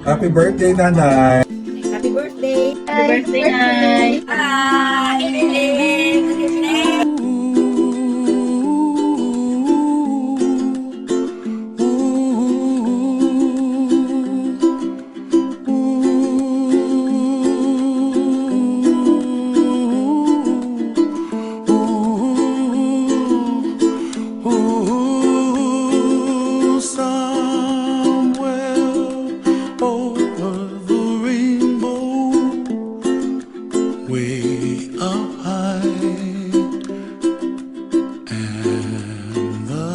Happy birthday, Nanay! Happy birthday! Happy birthday, Nay! Hi! Good evening! Way up high, and the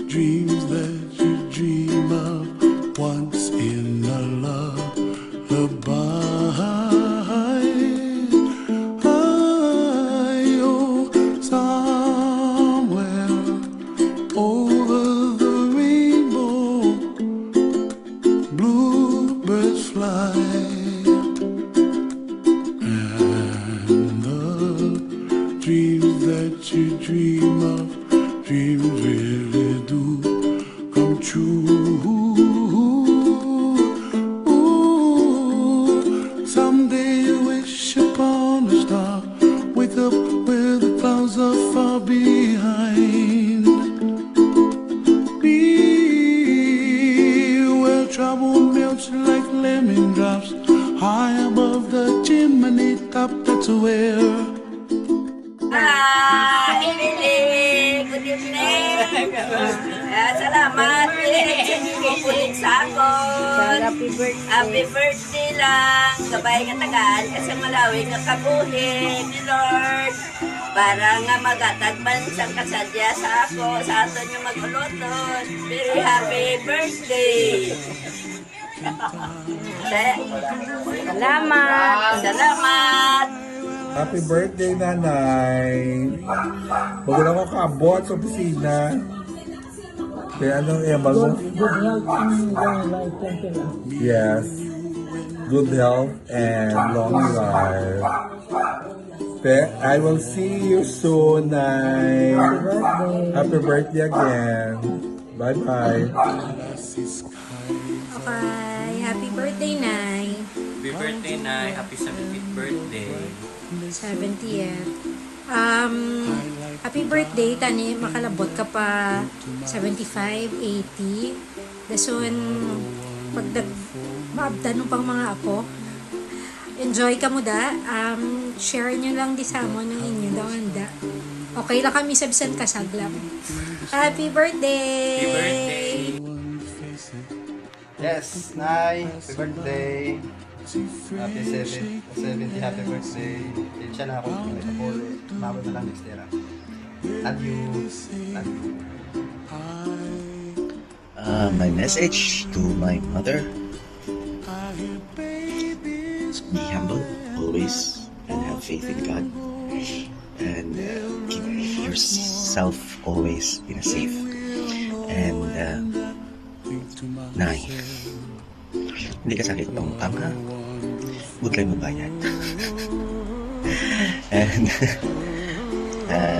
dreams that you dream of once in a lullaby. Oh, somewhere over the rainbow, bluebirds fly. Dreams that you dream of, dreams really do come true. Ooh, someday you wish upon a star, wake up where the clouds are far behind me, where trouble melts like lemon drops, high above the chimney top. That's where. Hi! Good evening! Salamat! Pinipulit sa akon! Happy birthday lang! Gabay nga tagaan kasi malawig nga kabuhin ni Lord. Para nga magatagban siyang kasadya sa ako, sa aton yung mag-uloton. Very happy birthday! Salamat! Salamat! Happy birthday, Nanay! Huwag lang ako kaabot sa opisina. Kaya anong iyabal mo? Good health and long life. Thank you. Yes. Good health and long life. I will see you soon, Nay. Happy birthday again. Bye-bye. Okay, happy birthday, Nay. Happy birthday, Nay. Happy 70th birthday. 70th. Happy birthday, tani, makalabot ka pa 75, 80. Dason, pag maabdan mo pang mga apo, enjoy ka mo da. Share nyo lang di sa mo ng inyo daw handa. Okay lang kami sabsan kasaglam. Happy birthday! Happy birthday! Yes, Nay, happy birthday. Happy 70 happy birthday. Siya na ako ulit. Mabot na lang next year. Love you. Love you. My message to my mother: be humble always and have faith in God, and keep yourself always in a safe. And Nay, hindi ka sakit pang tama. Huwag kayo mabayad. And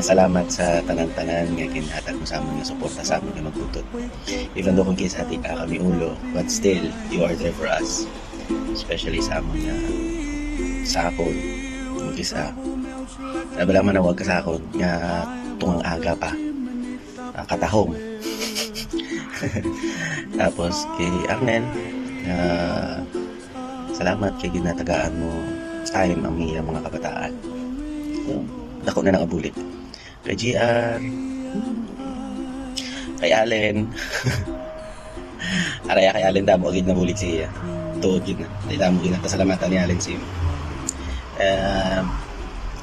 salamat sa tanan-tanan nga kinhatag mo sa amin nga suporta sa amin nga magbutot. Even though kung kisa ati ka kami ulo, but still, you are there for us. Especially sa amin nga sakon. Kung kisa, sabi lang man na huwag ka sakon nga tungang aga pa. Katahong. Tapos kay Arnen, salamat kay ginatagaan mo time ang mga kabataan. So, dako na nakabulit. Kay GR, kay Allen, araya kay Allen damo agad na bulit siya. Tuod yun na. Dahil damo yun na. Pasalamatan ni Allen siya.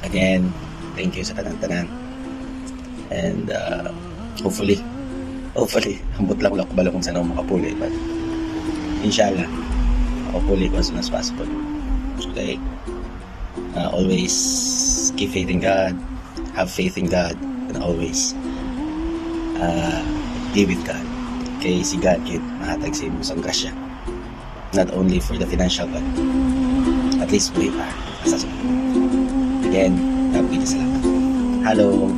Again, thank you sa tanan-tanan. And hopefully, hambot lang ako bala kung saan ako makapuli. But, inshallah, makapuli ko as soon as possible. Okay? Always keep faith in God, have faith in God, and always be with God. Kay si God, kaya mahatag sa imo sang grasya. Not only for the financial, but at least way pa. Again, salamat. Hello.